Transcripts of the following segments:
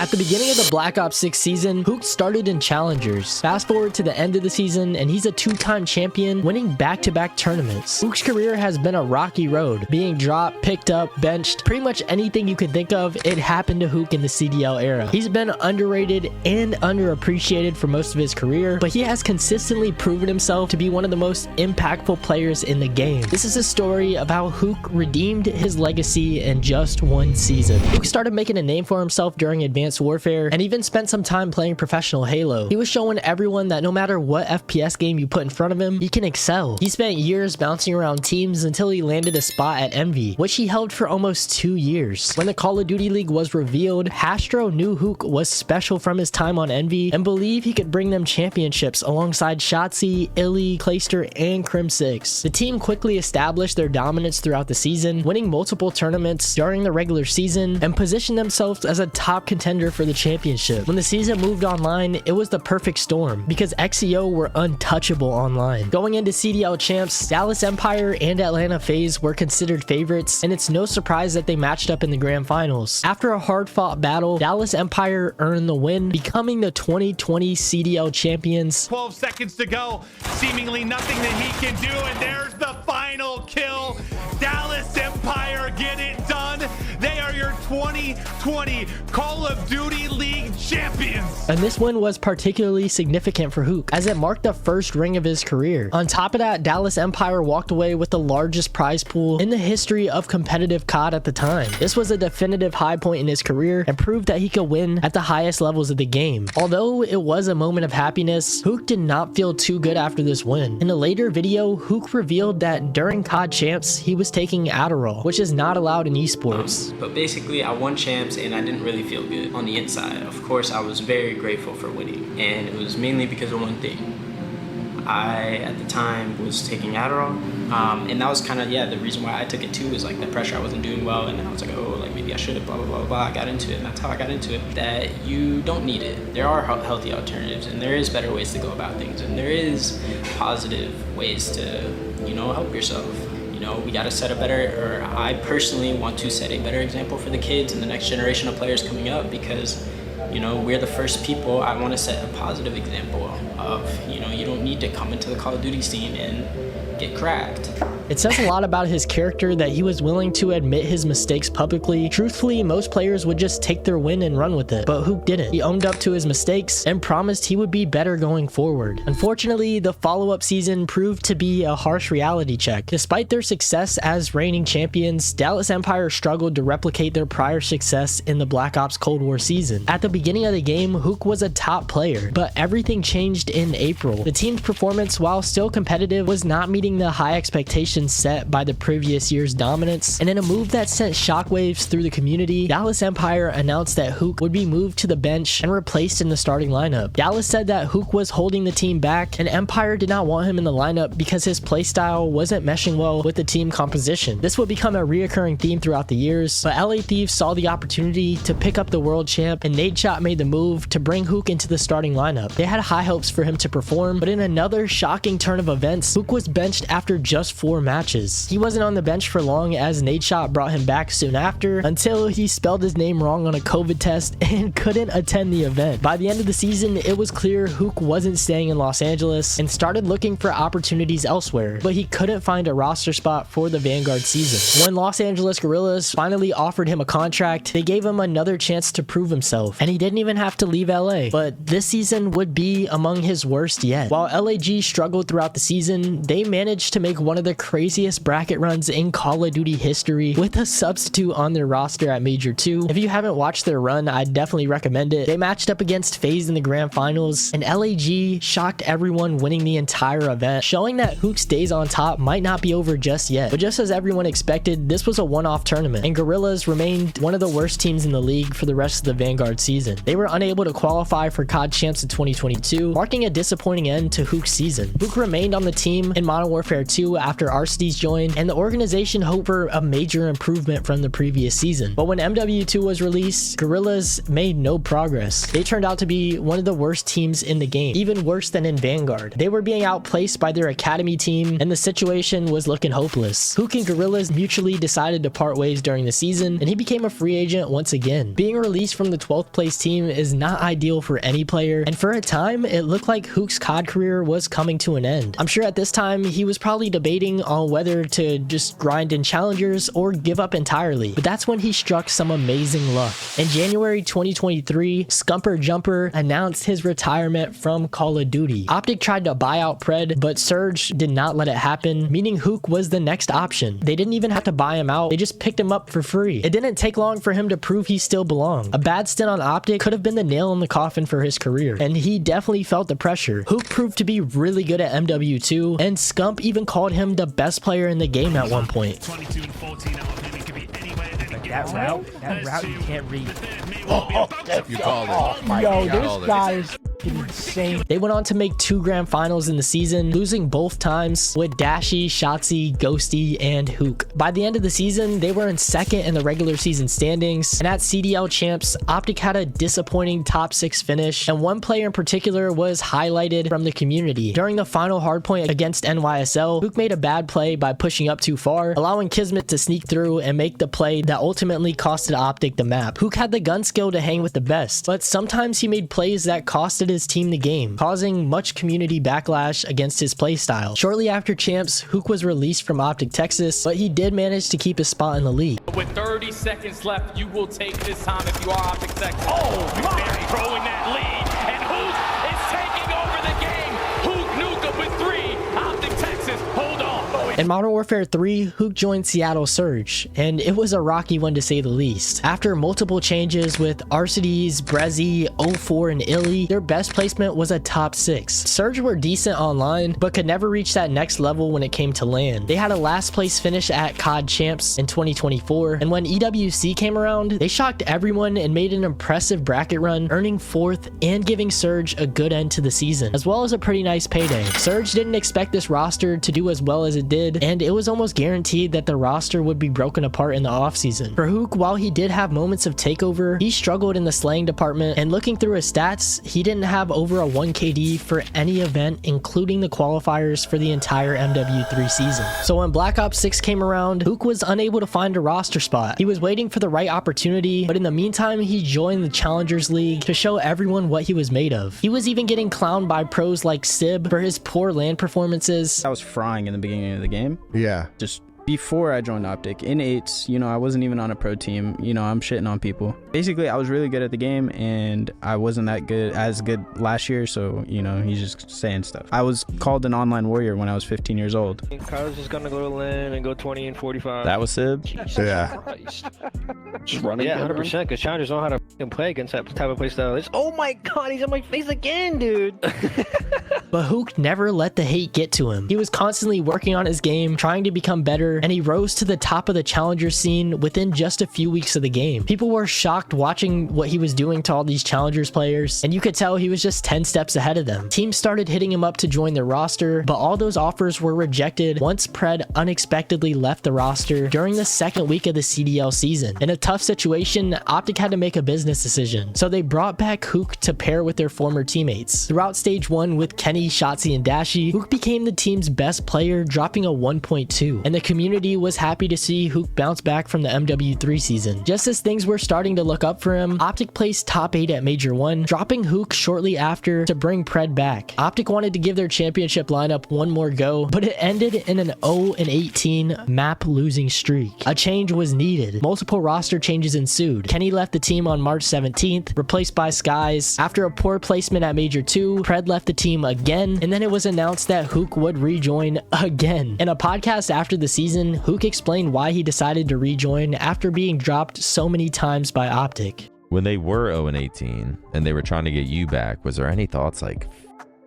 At the beginning of the Black Ops 6 season, Huke started in Challengers. Fast forward to the end of the season, and he's a two-time champion, winning back-to-back tournaments. Huke's career has been a rocky road, being dropped, picked up, benched. Pretty much anything you can think of, it happened to Huke in the CDL era. He's been underrated and underappreciated for most of his career, but he has consistently proven himself to be one of the most impactful players in the game. This is a story of how Huke redeemed his legacy in just one season. Huke started making a name for himself during Advanced Warfare and even spent some time playing professional Halo. He was showing everyone that no matter what FPS game you put in front of him, he can excel. He spent years bouncing around teams until he landed a spot at Envy, which he held for almost 2 years. When the Call of Duty League was revealed, Hastro knew Huke was special from his time on Envy and believed he could bring them championships alongside Shotzi, Illy, Clayster, and Crim6. The team quickly established their dominance throughout the season, winning multiple tournaments during the regular season and positioned themselves as a top contender for the championship. When the season moved online, it was the perfect storm because XEO were untouchable online. Going into CDL champs, Dallas Empire and Atlanta FaZe were considered favorites, and it's no surprise that they matched up in the grand finals. After a hard-fought battle, Dallas Empire earned the win, becoming the 2020 CDL champions. 12 seconds to go, seemingly nothing that he can do, and there's the final kill. Dallas Empire get it done. They are your 2020 Call of Duty League champions. And this win was particularly significant for Huke, as it marked the first ring of his career. On top of that, Dallas Empire walked away with the largest prize pool in the history of competitive COD at the time. This was a definitive high point in his career and proved that he could win at the highest levels of the game. Although it was a moment of happiness, Huke did not feel too good after this win. In a later video, Huke revealed that during COD champs, he was taking Adderall, which is not allowed in esports. But basically, I won champs and I didn't really feel good on the inside. Of course, I was very grateful for winning, and it was mainly because of one thing. I, at the time, was taking Adderall, and that was kind of, the reason why I took it too, is like the pressure. I wasn't doing well, and I was like, oh, like maybe I should have, blah, blah, blah, blah. I got into it, and that's how I got into it. That you don't need it. There are healthy alternatives, and there is better ways to go about things, and there is positive ways to, help yourself. We got to set a better, or I personally want to set a better example for the kids and the next generation of players coming up, because we're the first people. I want to set a positive example of, you don't need to come into the Call of Duty scene and get cracked. It says a lot about his character that he was willing to admit his mistakes publicly. Truthfully, most players would just take their win and run with it, but Huke didn't. He owned up to his mistakes and promised he would be better going forward. Unfortunately, the follow-up season proved to be a harsh reality check. Despite their success as reigning champions, Dallas Empire struggled to replicate their prior success in the Black Ops Cold War season. At the beginning of the game, Huke was a top player, but everything changed in April. The team's performance, while still competitive, was not meeting the high expectations set by the previous year's dominance, and in a move that sent shockwaves through the community, Dallas Empire announced that Huke would be moved to the bench and replaced in the starting lineup. Dallas said that Huke was holding the team back, and Empire did not want him in the lineup because his playstyle wasn't meshing well with the team composition. This would become a reoccurring theme throughout the years, but LA Thieves saw the opportunity to pick up the world champ, and Nadeshot made the move to bring Huke into the starting lineup. They had high hopes for him to perform, but in another shocking turn of events, Huke was benched after just 4 matches. He wasn't on the bench for long, as Nadeshot brought him back soon after, until he spelled his name wrong on a COVID test and couldn't attend the event. By the end of the season, it was clear Huke wasn't staying in Los Angeles and started looking for opportunities elsewhere, but he couldn't find a roster spot for the Vanguard season. When Los Angeles Guerrillas finally offered him a contract, they gave him another chance to prove himself, and he didn't even have to leave LA. But this season would be among his worst yet. While LAG struggled throughout the season, they managed to make one of the craziest bracket runs in Call of Duty history with a substitute on their roster at Major 2. If you haven't watched their run, I'd definitely recommend it. They matched up against FaZe in the grand finals, and LAG shocked everyone, winning the entire event, showing that Huke's days on top might not be over just yet. But just as everyone expected, this was a one-off tournament, and Guerrillas remained one of the worst teams in the league for the rest of the Vanguard season. They were unable to qualify for COD champs in 2022, marking a disappointing end to Huke's season. Huke remained on the team in Modern Warfare 2 after Arcitys joined, and the organization hoped for a major improvement from the previous season. But when MW2 was released, Guerrillas made no progress. They turned out to be one of the worst teams in the game, even worse than in Vanguard. They were being outplaced by their academy team, and the situation was looking hopeless. Huke and Guerrillas mutually decided to part ways during the season, and he became a free agent once again. Being released from the 12th place team is not ideal for any player, and for a time, it looked like Huke's COD career was coming to an end. I'm sure at this time, he was probably debating on whether to just grind in challengers or give up entirely, but that's when he struck some amazing luck. In January 2023, Scumper Jumper announced his retirement from Call of Duty. OpTic tried to buy out Pred, but Surge did not let it happen, meaning Huke was the next option. They didn't even have to buy him out, they just picked him up for free. It didn't take long for him to prove he still belonged. A bad stint on OpTic could have been the nail in the coffin for his career, and he definitely felt the pressure. Huke proved to be really good at MW2, and Scump even called him the best player in the game at one point. 22 and 14 That route you can't read. You called it. Yo, this guy is insane. They went on to make 2 grand finals in the season, losing both times with Dashy, Shotzzy, Ghosty, and Huke. By the end of the season, they were in second in the regular season standings, and at CDL Champs, OpTic had a disappointing top 6 finish, and one player in particular was highlighted from the community. During the final hardpoint against NYSL, Huke made a bad play by pushing up too far, allowing Kismet to sneak through and make the play that ultimately costed OpTic the map. Huke had the gun skill to hang with the best, but sometimes he made plays that costed his team the game, causing much community backlash against his playstyle. Shortly after Champs, Huke was released from OpTic Texas, but he did manage to keep his spot in the league. With 30 seconds left, you will take this time if you are OpTic Texas. Oh, my! Throwing that lead, and Huke is taking over the game. Huke Nuke with 3. OpTic Texas, hold on. In Modern Warfare 3, Huke joined Seattle Surge, and it was a rocky one to say the least. After multiple changes with Arcitys, Brezzy, 04, and Illy, their best placement was a top 6. Surge were decent online, but could never reach that next level when it came to LAN. They had a last place finish at COD Champs in 2024, and when EWC came around, they shocked everyone and made an impressive bracket run, earning 4th and giving Surge a good end to the season, as well as a pretty nice payday. Surge didn't expect this roster to do as well as it did, and it was almost guaranteed that the roster would be broken apart in the offseason. For Huke, while he did have moments of takeover, he struggled in the slaying department, and looking through his stats, he didn't have over a 1 KD for any event, including the qualifiers for the entire MW3 season. So when Black Ops 6 came around, Huke was unable to find a roster spot. He was waiting for the right opportunity, but in the meantime, he joined the Challengers League to show everyone what he was made of. He was even getting clowned by pros like Sib for his poor LAN performances. I was frying in the beginning of the game. Yeah. Just before I joined OpTic, in 8s, you know, I wasn't even on a pro team. You know, I'm shitting on people. Basically, I was really good at the game, and I wasn't that good last year, so, you know, he's just saying stuff. I was called an online warrior when I was 15 years old. Kyle's just gonna go to LAN and go 20 and 45. That was Sib? Yeah. Just running. Yeah, 100%, because challengers know how to f***ing play against that type of play style. Oh my god, he's on my face again, dude. But Huke never let the hate get to him. He was constantly working on his game, trying to become better, and he rose to the top of the challenger scene within just a few weeks of the game. People were shocked watching what he was doing to all these challengers players, and you could tell he was just 10 steps ahead of them. Teams started hitting him up to join their roster, but all those offers were rejected once Pred unexpectedly left the roster during the second week of the CDL season. In a tough situation, OpTic had to make a business decision, so they brought back Huke to pair with their former teammates. Throughout stage 1 with Kenny, Shotzzy, and Dashy, Huke became the team's best player, dropping a 1.2, and the community was happy to see Huke bounce back from the MW3 season. Just as things were starting to look up for him, OpTic placed top 8 at Major 1, dropping Huke shortly after to bring Pred back. OpTic wanted to give their championship lineup one more go, but it ended in an 0-18 map losing streak. A change was needed. Multiple roster changes ensued. Kenny left the team on March 17th, replaced by Skies. After a poor placement at Major 2, Pred left the team again, and then it was announced that Huke would rejoin again. In a podcast after the season, Huke explained why he decided to rejoin after being dropped so many times by OpTic. When they were 0-18 and they were trying to get you back, was there any thoughts like,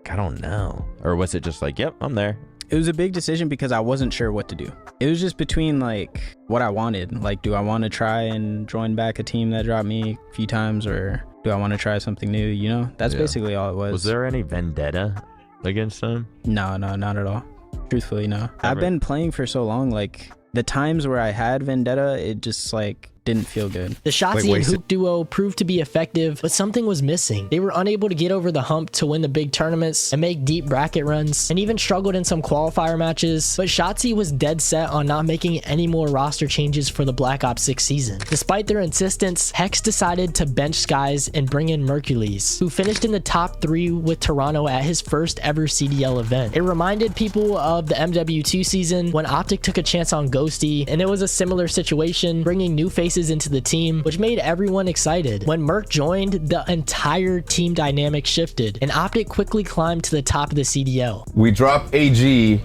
I don't know? Or was it just like, yep, I'm there? It was a big decision because I wasn't sure what to do. It was just between like what I wanted. Like, do I want to try and join back a team that dropped me a few times, or do I want to try something new? You know, that's basically all it was. Was there any vendetta against them? No, not at all. Truthfully, no. I've been playing for so long, like the times where I had vendetta, it just like didn't feel good. The Shotzi and Huke duo proved to be effective, but something was missing. They were unable to get over the hump to win the big tournaments and make deep bracket runs, and even struggled in some qualifier matches, but Shotzi was dead set on not making any more roster changes for the Black Ops 6 season. Despite their insistence, Hex decided to bench Skies and bring in Mercules, who finished in the top 3 with Toronto at his first ever CDL event. It reminded people of the MW2 season when OpTic took a chance on Ghosty, and it was a similar situation, bringing new faces into the team, which made everyone excited. When Merc joined, the entire team dynamic shifted, and OpTic quickly climbed to the top of the CDL. We drop AG,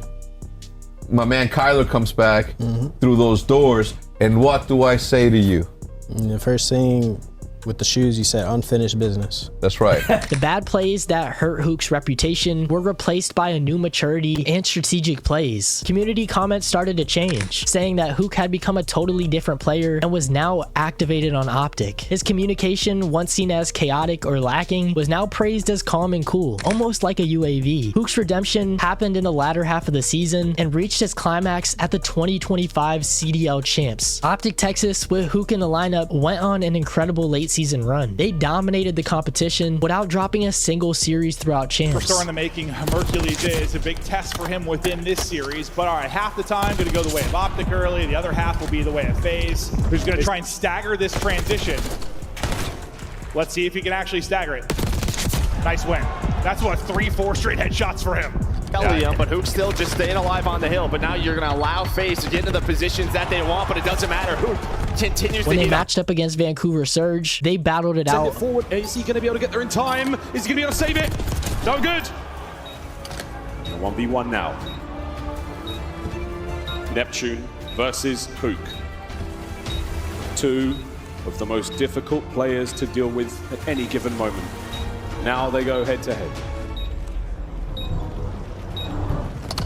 my man Kyler comes back through those doors, and what do I say to you? The first thing with the shoes, you said unfinished business. That's right. The bad plays that hurt Huke's reputation were replaced by a new maturity and strategic plays. Community comments started to change, saying that Huke had become a totally different player and was now activated on OpTic. His communication, once seen as chaotic or lacking, was now praised as calm and cool, almost like a UAV. Huke's redemption happened in the latter half of the season and reached its climax at the 2025 CDL Champs. OpTic Texas, with Huke in the lineup, went on an incredible late season run. They dominated the competition without dropping a single series throughout Champs. Superstar in the making, Hercules is a big test for him within this series, but all right, half the time going to go the way of OpTic early, the other half will be the way of FaZe, who's going to try and stagger this transition. Let's see if he can actually stagger it. Nice win. That's what, 3-4 straight headshots for him. Yeah, but Huke still just staying alive on the hill, but now you're going to allow FaZe to get into the positions that they want, but it doesn't matter. Huke continues when to they matched up against Vancouver Surge, they battled it out. Send it forward. Is he going to be able to get there in time? Is he going to be able to save it? No good. 1v1 now. Neptune versus Huke. Two of the most difficult players to deal with at any given moment. Now they go head to head.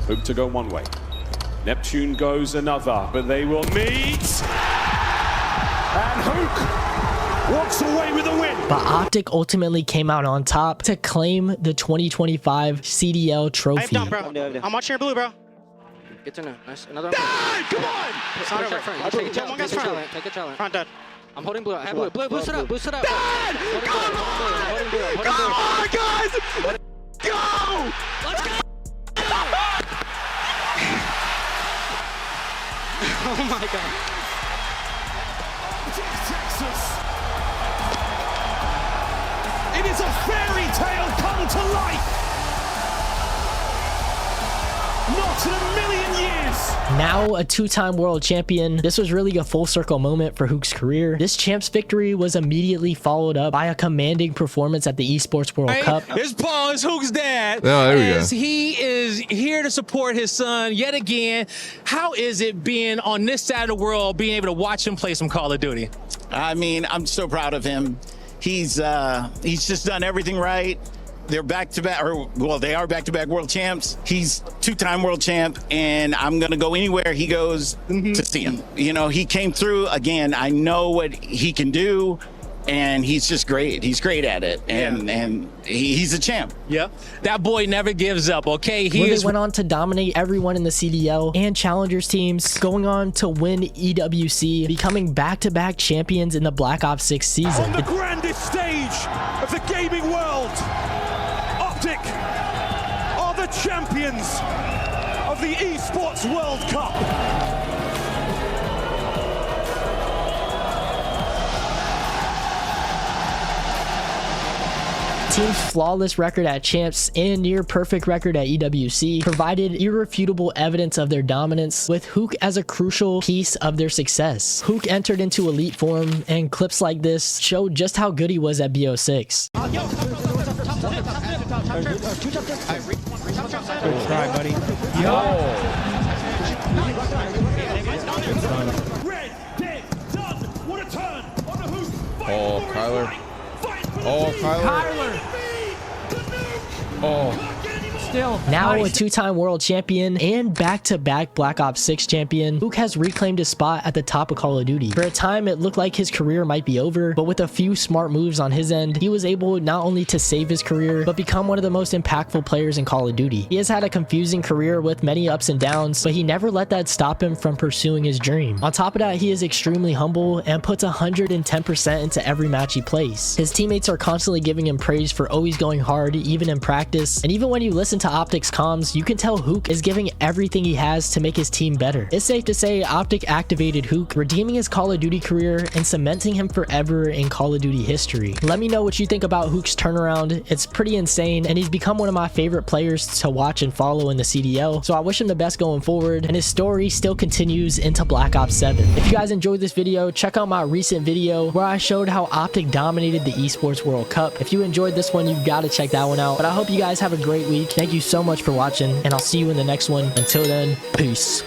Huke to go one way. Neptune goes another, but they will meet. And Huke walks away with a win. But OpTic ultimately came out on top to claim the 2025 CDL trophy. I'm down, bro. I'm watching your blue, bro. Get to know. Nice. Another one. Come on! It's not over. Front. Take a challenge. Take a challenge. Front dead. I'm holding blue. I have blue. Blue sit up. Blue sit up. Holding blue. Come on, guys! Let's go! Let's go! Oh my god. Texas. It is a fairy tale come to life. Not in a million years. Now a two-time world champion, this was really a full circle moment for Huke's career. This Champs victory was immediately followed up by a commanding performance at the Esports World Cup. It's Paul, it's Huke's dad. Oh, there we go. He is here to support his son yet again. How is it being on this side of the world, being able to watch him play some Call of Duty? I mean, I'm so proud of him. He's just done everything right. They're back-to-back, or well, they are back-to-back world champs. He's two-time world champ, and I'm gonna go anywhere he goes to see him. You know, he came through again. I know what he can do, and he's just great. He's great at it, and he's a champ. Yep, that boy never gives up. Okay, They went on to dominate everyone in the CDL and Challengers teams, going on to win EWC, becoming back-to-back champions in the Black Ops 6 season. On the grandest stage of the gaming world, OpTic are the champions of the Esports World Cup. Team's flawless record at Champs and near perfect record at EWC provided irrefutable evidence of their dominance, with Huke as a crucial piece of their success. Huke entered into elite form, and clips like this showed just how good he was at BO6. Good try, buddy. Oh, Kyler. Oh, Kyler. Oh. still. Now Nice. a two-time world champion and back-to-back Black Ops 6 champion, Huke has reclaimed his spot at the top of Call of Duty. For a time, it looked like his career might be over, but with a few smart moves on his end, he was able not only to save his career, but become one of the most impactful players in Call of Duty. He has had a confusing career with many ups and downs, but he never let that stop him from pursuing his dream. On top of that, he is extremely humble and puts 110% into every match he plays. His teammates are constantly giving him praise for always going hard, even in practice, and even when you listen to OpTic's comms, you can tell Huke is giving everything he has to make his team better. It's safe to say OpTic activated Huke, redeeming his Call of Duty career and cementing him forever in Call of Duty history. Let me know what you think about Huke's turnaround. It's pretty insane, and he's become one of my favorite players to watch and follow in the CDL, so I wish him the best going forward, and his story still continues into Black Ops 7. If you guys enjoyed this video, check out my recent video where I showed how OpTic dominated the Esports World Cup. If you enjoyed this one, you've got to check that one out. But I hope you guys have a great week. Thank you so much for watching, and I'll see you in the next one. Until then, peace.